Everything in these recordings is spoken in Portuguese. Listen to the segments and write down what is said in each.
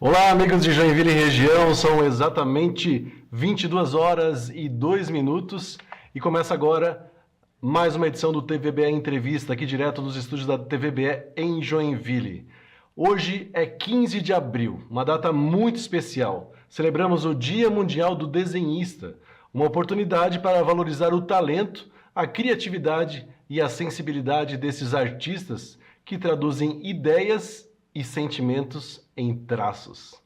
Olá, amigos de Joinville e região, são exatamente 22 horas e 2 minutos e começa agora mais uma edição do TVBE Entrevista, aqui direto dos estúdios da TVBE em Joinville. Hoje é 15 de abril, uma data muito especial. Celebramos o Dia Mundial do Desenhista, uma oportunidade para valorizar o talento, a criatividade e a sensibilidade desses artistas que traduzem ideias e sentimentos em traços.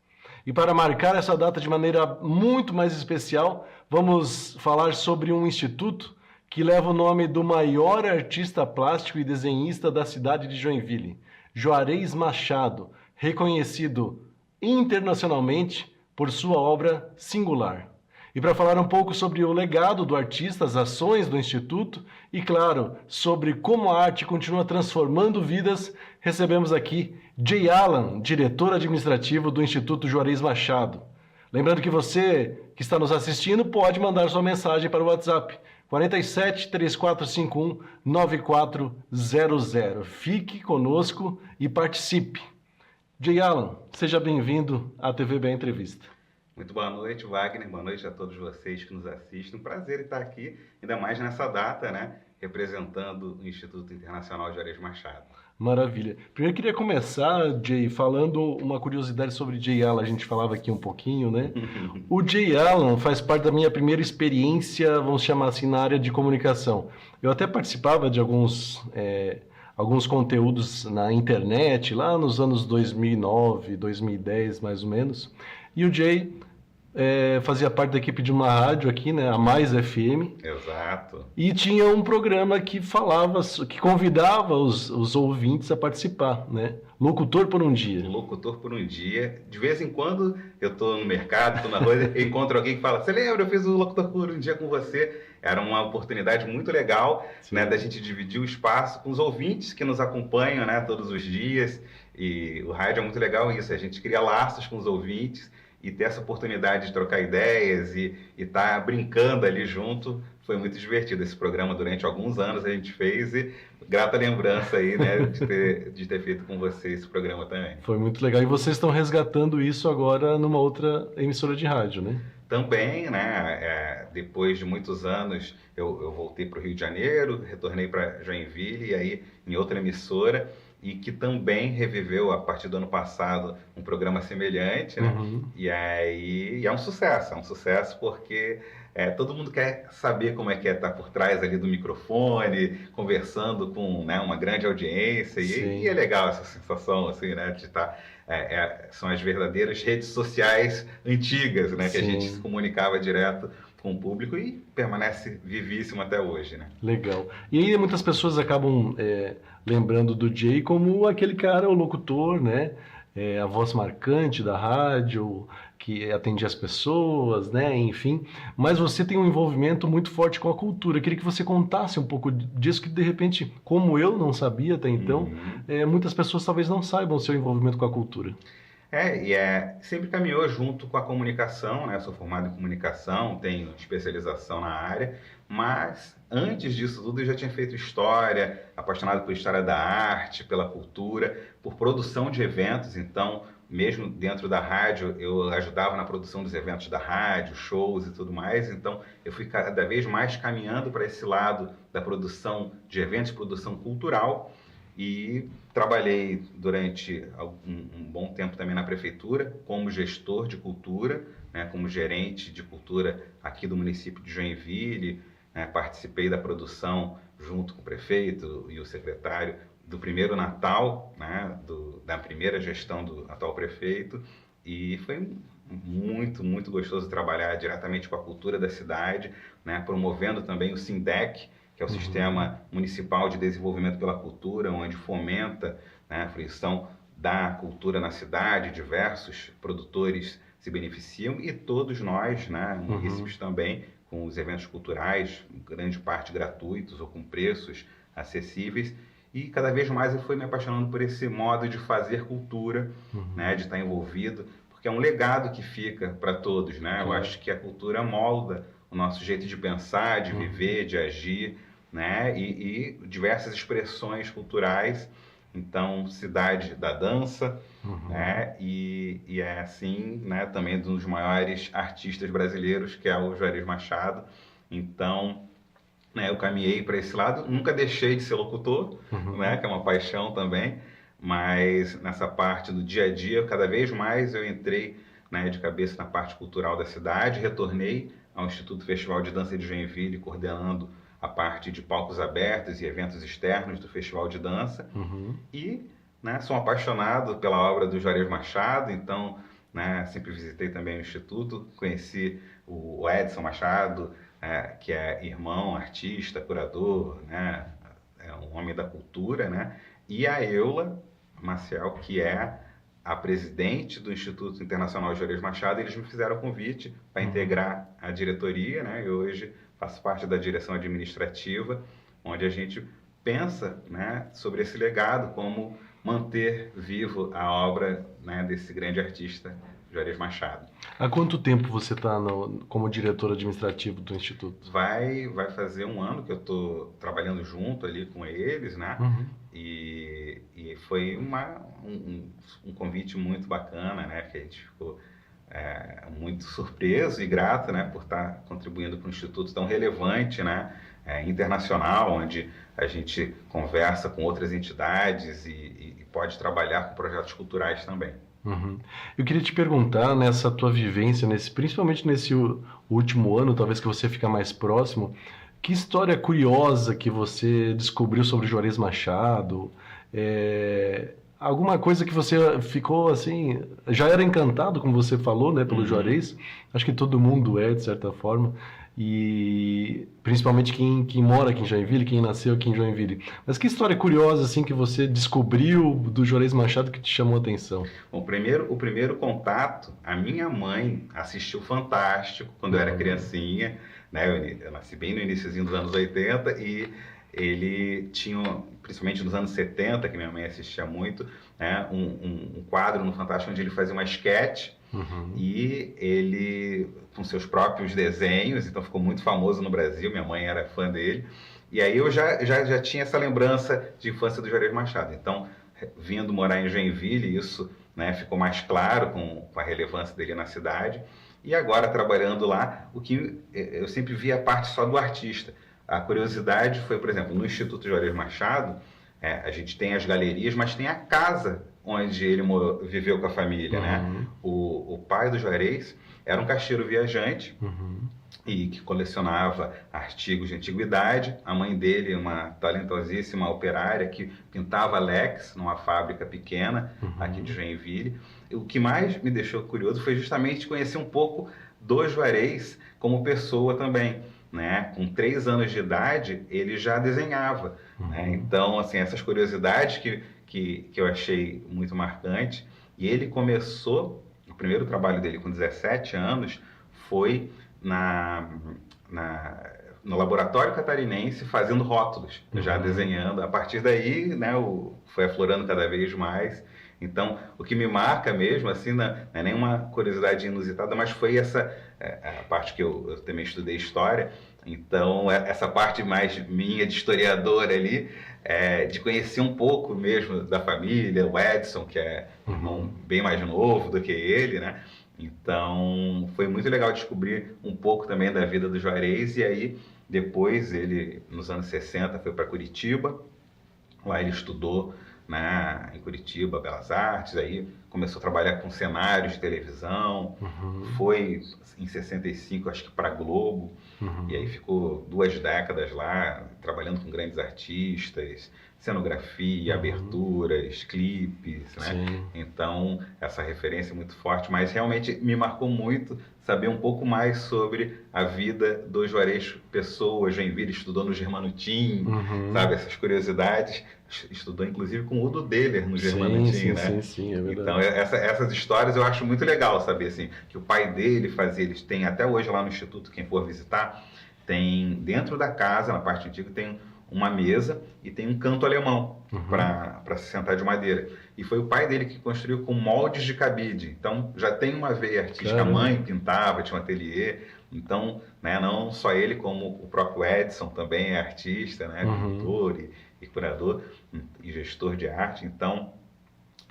E para marcar essa data de maneira muito mais especial, vamos falar sobre um instituto que leva o nome do maior artista plástico e desenhista da cidade de Joinville, Juarez Machado, reconhecido internacionalmente por sua obra singular. E para falar um pouco sobre o legado do artista, as ações do Instituto e, claro, sobre como a arte continua transformando vidas, recebemos aqui Jay Alan, diretor administrativo do Instituto Juarez Machado. Lembrando que você que está nos assistindo pode mandar sua mensagem para o WhatsApp 47 3451 9400. Fique conosco e participe. Jay Alan, seja bem-vindo à TVBE Entrevista. Muito boa noite, Wagner. Boa noite a todos vocês que nos assistem. Um prazer estar aqui, ainda mais nessa data, né? Representando o Instituto Internacional Juarez Machado. Maravilha. Primeiro eu queria começar, Jay, falando uma curiosidade sobre Jay Alan. A gente falava aqui um pouquinho, né? O Jay Alan faz parte da minha primeira experiência, vamos chamar assim, na área de comunicação. Eu até participava de alguns conteúdos na internet, lá nos anos 2009, 2010, mais ou menos. E o Jay fazia parte da equipe de uma rádio aqui, né, a Mais FM. Exato. E tinha um programa que falava, que convidava os ouvintes a participar, né? Locutor por um dia. Locutor por um dia. De vez em quando eu estou no mercado, estou na rua, encontro alguém que fala: "Você lembra, eu fiz o Locutor por um dia com você". Era uma oportunidade muito legal, né, da gente dividir o espaço com os ouvintes que nos acompanham, né, todos os dias. E o rádio é muito legal isso, a gente cria laços com os ouvintes e ter essa oportunidade de trocar ideias e estar brincando ali junto. Foi muito divertido esse programa. Durante alguns anos a gente fez e grata lembrança aí, né, de ter feito com você esse programa também. Foi muito legal. E vocês estão resgatando isso agora numa outra emissora de rádio, né? Também, né, depois de muitos anos eu voltei para o Rio de Janeiro, retornei para Joinville e aí em outra emissora, e que também reviveu a partir do ano passado um programa semelhante, né? Uhum. E aí é um sucesso porque todo mundo quer saber como é que é estar por trás ali do microfone, conversando com, né, uma grande audiência, e é legal essa sensação, assim, né, de estar... são as verdadeiras redes sociais antigas, né, que a gente se comunicava direto com o público e permanece vivíssimo até hoje, né? Legal. E aí muitas pessoas acabam lembrando do Jay como aquele cara, o locutor, né? A voz marcante da rádio, que atendia as pessoas, né? Enfim. Mas você tem um envolvimento muito forte com a cultura. Eu queria que você contasse um pouco disso, que de repente, como eu não sabia até então, muitas pessoas talvez não saibam o seu envolvimento com a cultura. Sempre caminhou junto com a comunicação, né? Eu sou formado em comunicação, tenho especialização na área, mas antes disso tudo eu já tinha feito história, apaixonado por história da arte, pela cultura, por produção de eventos. Então, mesmo dentro da rádio, eu ajudava na produção dos eventos da rádio, shows e tudo mais. Então, eu fui cada vez mais caminhando para esse lado da produção de eventos, produção cultural. E trabalhei durante um bom tempo também na prefeitura como gestor de cultura, né, como gerente de cultura aqui do município de Joinville, né, participei da produção junto com o prefeito e o secretário do primeiro Natal, né, da primeira gestão do atual prefeito, e foi muito, muito gostoso trabalhar diretamente com a cultura da cidade, né, promovendo também o SINDEC, que é o Sistema Municipal de Desenvolvimento pela Cultura, onde fomenta, né, a fruição da cultura na cidade, diversos produtores se beneficiam e todos nós, né, munícipes também, com os eventos culturais, grande parte gratuitos ou com preços acessíveis. E cada vez mais eu fui me apaixonando por esse modo de fazer cultura, né, de estar envolvido, porque é um legado que fica para todos, né? Eu acho que a cultura molda o nosso jeito de pensar, de viver, de agir, né? E diversas expressões culturais então cidade da dança, Uhum. né? E é assim, né? Também um dos maiores artistas brasileiros, que é o Juarez Machado. Então, né, eu caminhei para esse lado, nunca deixei de ser locutor, né? Uhum. Que é uma paixão também, mas nessa parte do dia a dia, cada vez mais eu entrei, né, de cabeça na parte cultural da cidade, retornei ao Instituto Festival de Dança de Joinville, coordenando a parte de palcos abertos e eventos externos do Festival de Dança. Uhum. E, né, sou apaixonado pela obra do Juarez Machado, então, né, sempre visitei também o Instituto, conheci o Edson Machado, que é irmão, artista, curador, né, é um homem da cultura, né, e a Eula Maciel, que é a presidente do Instituto Internacional Juarez Machado. Eles me fizeram o convite para Uhum. integrar a diretoria, né, e hoje faço parte da direção administrativa, onde a gente pensa, né, sobre esse legado, como manter vivo a obra, né, desse grande artista, Juarez Machado. Há quanto tempo você está como diretor administrativo do Instituto? Vai fazer um ano que eu estou trabalhando junto ali com eles, né? Uhum. E foi um convite muito bacana, né? Que a gente ficou muito surpreso e grato, né? Por estar contribuindo para um instituto tão relevante, né? Internacional, onde a gente conversa com outras entidades e pode trabalhar com projetos culturais também. Uhum. Eu queria te perguntar, nessa tua vivência, principalmente nesse último ano, talvez que você fica mais próximo, que história curiosa que você descobriu sobre Juarez Machado? Alguma coisa que você ficou assim, já era encantado, como você falou, né, pelo Uhum. Juarez? Acho que todo mundo é, de certa forma, e principalmente quem mora aqui em Joinville, quem nasceu aqui em Joinville. Mas que história curiosa assim que você descobriu do Juarez Machado que te chamou a atenção? Bom, o primeiro contato, a minha mãe assistiu Fantástico quando eu era Uhum. criancinha, né? Eu nasci bem no iníciozinho dos anos 80 e ele tinha, principalmente nos anos 70, que minha mãe assistia muito, né? Um quadro no Fantástico onde ele fazia uma sketch Uhum. e ele, com seus próprios desenhos, então ficou muito famoso no Brasil, minha mãe era fã dele. E aí eu já tinha essa lembrança de infância do Juarez Machado. Então, vindo morar em Joinville, isso, né, ficou mais claro com a relevância dele na cidade. E agora, trabalhando lá, o que eu sempre vi a parte só do artista. A curiosidade foi, por exemplo, no Instituto Juarez Machado, a gente tem as galerias, mas tem a casa onde ele viveu com a família, né? Uhum. O pai do Juarez era um caixeiro viajante Uhum. e que colecionava artigos de antiguidade. A mãe dele, uma talentosíssima operária que pintava Lex numa fábrica pequena aqui de Uhum. Joinville. O que mais me deixou curioso foi justamente conhecer um pouco do Juarez como pessoa também. Né? Com 3 anos de idade, ele já desenhava. Né? Uhum. Então, assim, essas curiosidades que eu achei muito marcante. E ele começou, o primeiro trabalho dele com 17 anos foi na, no laboratório catarinense fazendo rótulos, já Uhum. desenhando. A partir daí, né, foi aflorando cada vez mais. Então, o que me marca mesmo, assim, não é nenhuma curiosidade inusitada, mas foi essa a parte que eu também estudei história. Então, essa parte mais minha de historiador ali, de conhecer um pouco mesmo da família, o Edson, que é irmão Uhum. bem mais novo do que ele, né? Então, foi muito legal descobrir um pouco também da vida do Juarez. E aí, depois, ele, nos anos 60, foi para Curitiba. Lá ele estudou, né, em Curitiba, Belas Artes. Aí começou a trabalhar com cenários de televisão. Uhum. Foi, em 65, acho que para a Globo. E aí Uhum. ficou 2 décadas lá, trabalhando com grandes artistas, cenografia, Uhum. aberturas, clipes, né? Sim. Então, essa referência é muito forte, mas realmente me marcou muito saber um pouco mais sobre a vida do Juarez Pessoa. Joinville, estudou no Germanutim, Uhum. sabe? Essas curiosidades. Estudou, inclusive, com o Udo Deller no Sim, Germanutim, sim, né? sim, sim, é Então, verdade. essas histórias eu acho muito legal saber, assim, que o pai dele fazia, eles têm até hoje lá no Instituto, quem for visitar, tem dentro da casa, na parte antiga, tem uma mesa e tem um canto alemão Uhum. para se sentar de madeira. E foi o pai dele que construiu com moldes de cabide. Então, já tem uma veia artística. A Caramba. mãe pintava, tinha um ateliê. Então, né, não só ele, como o próprio Edson também é artista, né, Uhum. pintor e curador e gestor de arte. Então,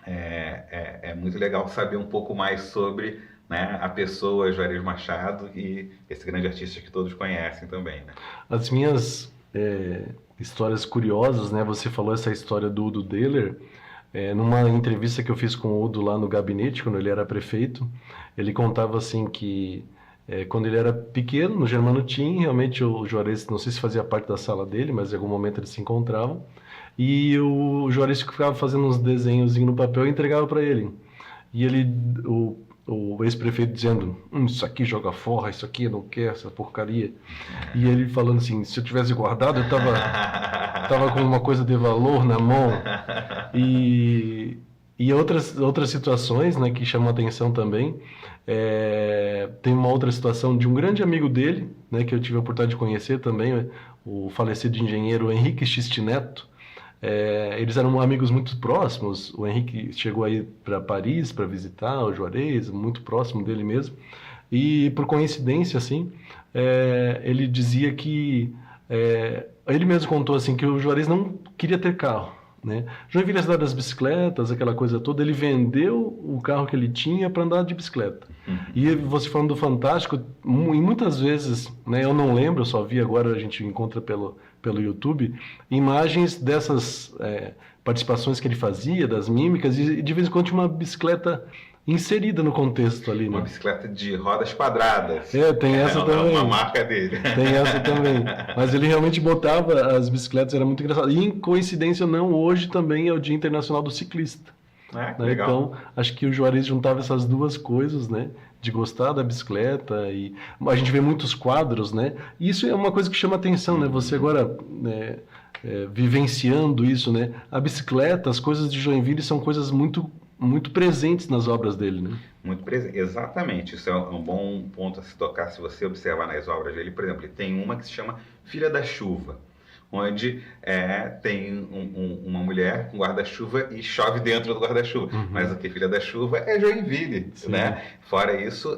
é muito legal saber um pouco mais sobre, né, a pessoa Juarez Machado e esse grande artista que todos conhecem também, né? As minhas histórias curiosas, né? Você falou essa história do Udo Deller. Numa entrevista que eu fiz com o Udo lá no gabinete, quando ele era prefeito, ele contava assim que quando ele era pequeno, no Germano Tim, realmente o Juarez, não sei se fazia parte da sala dele, mas em algum momento eles se encontravam, e o Juarez ficava fazendo uns desenhozinhos no papel e entregava para ele. E ele, o ex-prefeito dizendo, isso aqui joga fora, isso aqui eu não quero, essa porcaria. E ele falando assim, se eu tivesse guardado, eu tava com uma coisa de valor na mão. E outras situações, né, que chamam a atenção também. Tem uma outra situação de um grande amigo dele, né, que eu tive a oportunidade de conhecer também, o falecido engenheiro Henrique Xiste Neto. Eles eram amigos muito próximos. O Henrique chegou aí para Paris para visitar o Juarez, muito próximo dele mesmo. E por coincidência, assim, ele dizia que ele mesmo contou assim que o Juarez não queria ter carro, né? Joinville é a cidade das bicicletas, aquela coisa toda. Ele vendeu o carro que ele tinha para andar de bicicleta. E você falando do Fantástico, e muitas vezes, né, eu não lembro, eu só vi agora, a gente encontra pelo YouTube, imagens dessas participações que ele fazia, das mímicas, e de vez em quando tinha uma bicicleta inserida no contexto ali, né? Uma bicicleta de rodas quadradas. Tem essa também. Uma marca dele. Tem essa também. Mas ele realmente botava as bicicletas, era muito engraçado. E, em coincidência ou não, hoje também é o Dia Internacional do Ciclista. Né? Legal. Então, acho que o Juarez juntava essas duas coisas, né? De gostar da bicicleta, e a gente vê muitos quadros, né? E isso é uma coisa que chama atenção, né? Você agora, vivenciando isso, né? A bicicleta, as coisas de Joinville são coisas muito, muito presentes nas obras dele, né? Muito presente, exatamente. Isso é um bom ponto a se tocar se você observar nas obras dele. Por exemplo, ele tem uma que se chama Filha da Chuva, onde tem uma mulher com guarda-chuva e chove dentro do guarda-chuva. Mas o que Filha da Chuva é Joinville, né? Fora isso,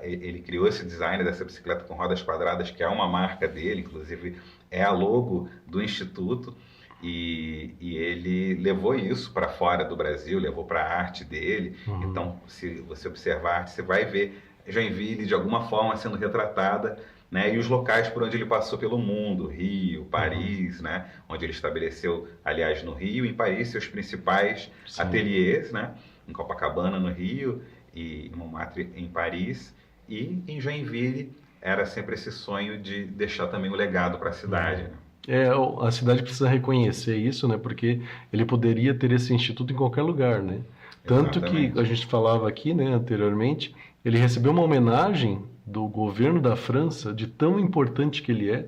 ele criou esse design dessa bicicleta com rodas quadradas, que é uma marca dele, inclusive é a logo do Instituto, e ele levou isso para fora do Brasil, levou para a arte dele. Então, se você observar a arte, você vai ver Joinville de alguma forma sendo retratada, né, e os locais por onde ele passou pelo mundo, Rio, Paris, né, onde ele estabeleceu, aliás, no Rio e em Paris, seus principais ateliês, né, em Copacabana, no Rio, e em Montmartre, em Paris, e em Joinville era sempre esse sonho de deixar também o legado para a cidade, né? A cidade precisa reconhecer isso, né, porque ele poderia ter esse instituto em qualquer lugar, né? Tanto que a gente falava aqui, né, anteriormente, ele recebeu uma homenagem do governo da França, de tão importante que ele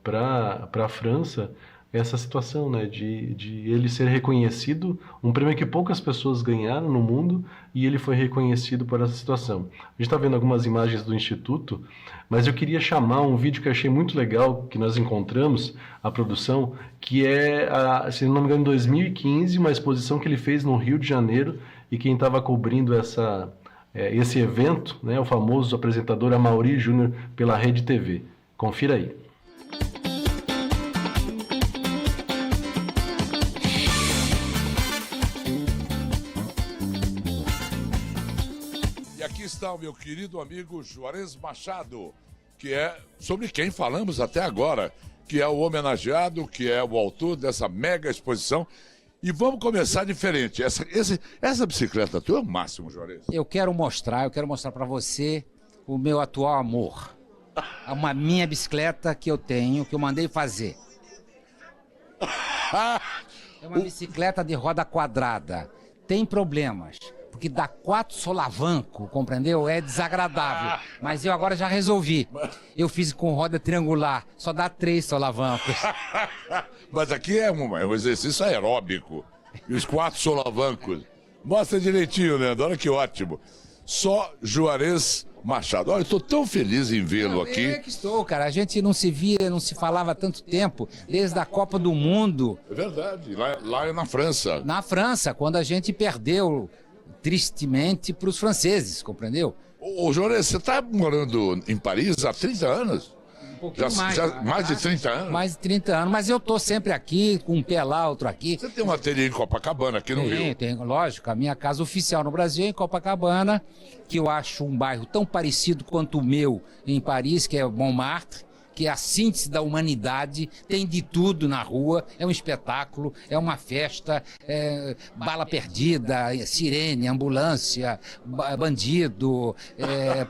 para a França, essa situação, né, de ele ser reconhecido, um prêmio que poucas pessoas ganharam no mundo, e ele foi reconhecido por essa situação. A gente está vendo algumas imagens do Instituto, mas eu queria chamar um vídeo que eu achei muito legal, que nós encontramos, a produção, que se não me engano, em 2015, uma exposição que ele fez no Rio de Janeiro, e quem estava cobrindo esse evento, né, o famoso apresentador Amaury Júnior, pela Rede TV. Confira aí. E aqui está o meu querido amigo Juarez Machado, que é sobre quem falamos até agora, que é o homenageado, que é o autor dessa mega exposição. E vamos começar diferente. Essa bicicleta tua é o máximo, Juarez. Eu quero mostrar para você o meu atual amor. Uma minha bicicleta que eu tenho, que eu mandei fazer. É uma bicicleta de roda quadrada. Tem problemas, porque dá 4 solavancos, compreendeu? É desagradável. Mas eu agora já resolvi. Eu fiz com roda triangular, só dá 3 solavancos. Mas aqui é um exercício aeróbico. E os 4 solavancos. Mostra direitinho, Leandro. Olha que ótimo. Só Juarez Machado. Olha, eu estou tão feliz em vê-lo aqui. É que estou, cara. A gente não se via, não se falava há tanto tempo, desde a Copa do Mundo. É verdade. Lá é na França. Na França, quando a gente perdeu tristemente para os franceses, compreendeu? Ô, Juarez, você está morando em Paris há 30 anos? pouquinho mais. Mais de 30 anos? Mais de 30 anos, mas eu tô sempre aqui, com um pé lá, outro aqui. Você tem um ateliê em Copacabana, aqui no Rio? Tenho, lógico. A minha casa oficial no Brasil é em Copacabana, que eu acho um bairro tão parecido quanto o meu em Paris, que é Montmartre, que é a síntese da humanidade, tem de tudo na rua, é um espetáculo, é uma festa, bala perdida, sirene, ambulância, bandido,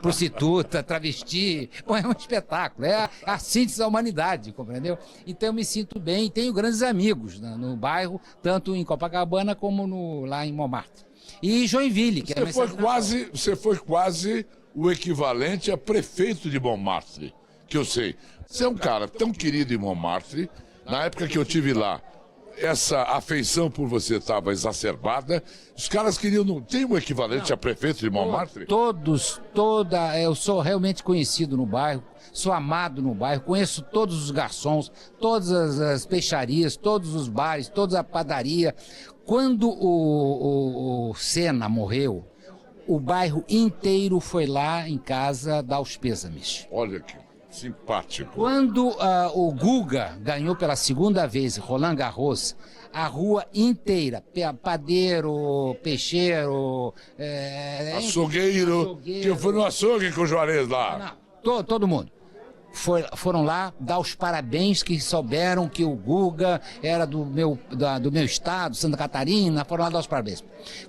prostituta, travesti, bom, é um espetáculo, é a síntese da humanidade, compreendeu? Então eu me sinto bem e tenho grandes amigos no bairro, tanto em Copacabana como lá em Montmartre. E Joinville, que Você foi quase o equivalente a prefeito de Montmartre, que eu sei. Você é um cara tão querido em Montmartre. Na época que eu tive lá, essa afeição por você estava exacerbada. Os caras queriam... Não tem um equivalente a prefeito de Montmartre? Eu sou realmente conhecido no bairro, sou amado no bairro, conheço todos os garçons, todas as peixarias, todos os bares, toda a padaria. Quando o Senna morreu, o bairro inteiro foi lá em casa dar os pêsames. Olha que simpático. Quando o Guga ganhou pela segunda vez Roland Garros, a rua inteira, padeiro, peixeiro, açougueiro, que eu fui no açougue com o Juarez lá. Não, todo mundo. Foram lá dar os parabéns, que souberam que o Guga era do meu estado, Santa Catarina, foram lá dar os parabéns.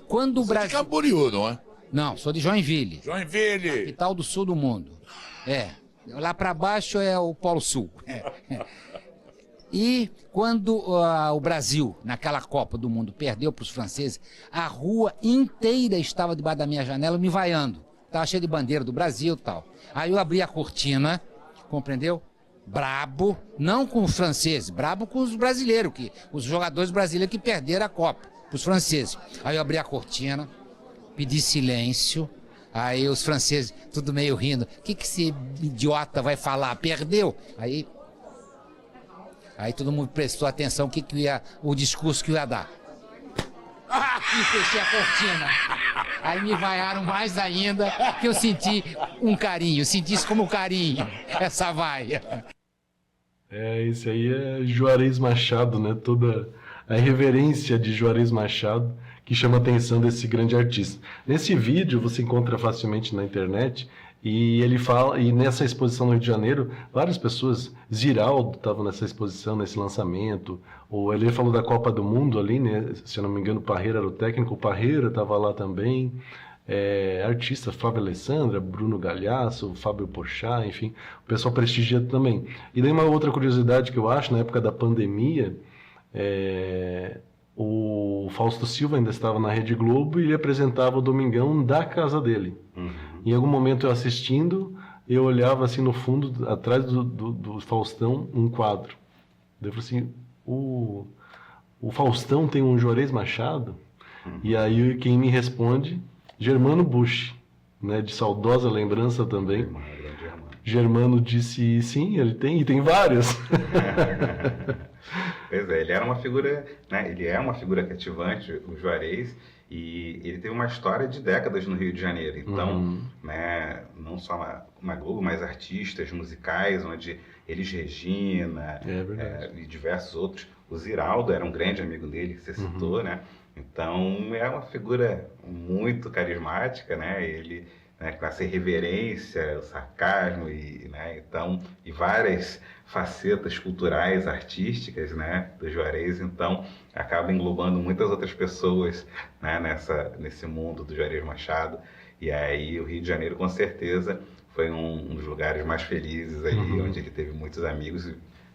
Quando o Brasil... Você é de Camboriú, não é? Não, sou de Joinville. Joinville! Capital do sul do mundo. Lá para baixo é o Polo Sul. E quando o Brasil, naquela Copa do Mundo, perdeu para os franceses, a rua inteira estava debaixo da minha janela me vaiando. Estava cheia de bandeira do Brasil e tal. Aí eu abri a cortina, compreendeu? Brabo, não com os franceses, brabo com os brasileiros, os jogadores brasileiros que perderam a Copa, os franceses. Aí eu abri a cortina, pedi silêncio. Aí os franceses, tudo meio rindo. O que esse idiota vai falar? Perdeu? Aí todo mundo prestou atenção o discurso que eu ia dar. E fechei a cortina. Aí me vaiaram mais ainda, que eu senti um carinho. Senti isso como carinho, essa vaia. Esse aí é Juarez Machado, né? Toda a reverência de Juarez Machado que chama a atenção desse grande artista. Nesse vídeo você encontra facilmente na internet e ele fala, e nessa exposição no Rio de Janeiro, várias pessoas, Ziraldo estava nessa exposição, nesse lançamento, ele falou da Copa do Mundo ali, né? Se eu não me engano, o Parreira era o técnico, o Parreira estava lá também, artistas, Flávia Alessandra, Bruno Galhaço, Fábio Porchat, enfim, o pessoal prestigia também. E daí uma outra curiosidade que eu acho, na época da pandemia, o Fausto Silva ainda estava na Rede Globo e ele apresentava o Domingão da casa dele. Em algum momento eu assistindo, eu olhava assim no fundo, atrás do Faustão, um quadro. Daí eu falei assim, o Faustão tem um Juarez Machado? E aí quem me responde, Germano Busch, né, de saudosa lembrança também. Germano disse, sim, ele tem, e tem vários. Pois é, ele era uma figura, né? Ele é uma figura cativante, o Juarez, e ele teve uma história de décadas no Rio de Janeiro. Então, né, não só na Globo, mas artistas musicais, onde Elis Regina e diversos outros. O Ziraldo era um grande amigo dele, que você citou, né? Então, é uma figura muito carismática, né? Ele, né, com essa irreverência, o sarcasmo e várias facetas culturais, artísticas, né, do Juarez, então acaba englobando muitas outras pessoas, né, nesse mundo do Juarez Machado. E aí o Rio de Janeiro com certeza foi um dos lugares mais felizes aí, onde ele teve muitos amigos,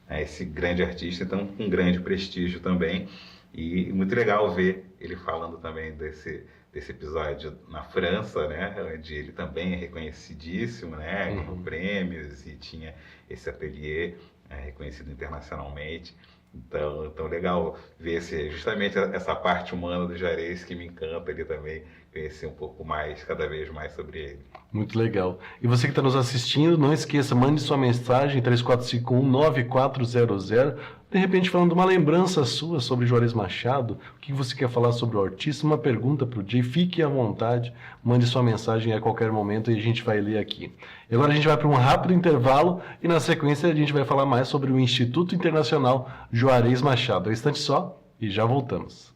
né, esse grande artista, então com grande prestígio também. E muito legal ver ele falando também desse episódio na França, né, onde ele também é reconhecidíssimo, né, ganhou prêmios e tinha esse ateliê reconhecido internacionalmente. Então legal ver justamente essa parte humana do Juarez que me encanta ali também, conhecer um pouco mais, cada vez mais sobre ele. Muito legal. E você que está nos assistindo, não esqueça, mande sua mensagem 3451-9400. De repente, falando de uma lembrança sua sobre Juarez Machado, o que você quer falar sobre o artista, uma pergunta para o Jay, fique à vontade, mande sua mensagem a qualquer momento e a gente vai ler aqui. E agora a gente vai para um rápido intervalo e na sequência a gente vai falar mais sobre o Instituto Internacional Juarez Machado. Um instante só e já voltamos.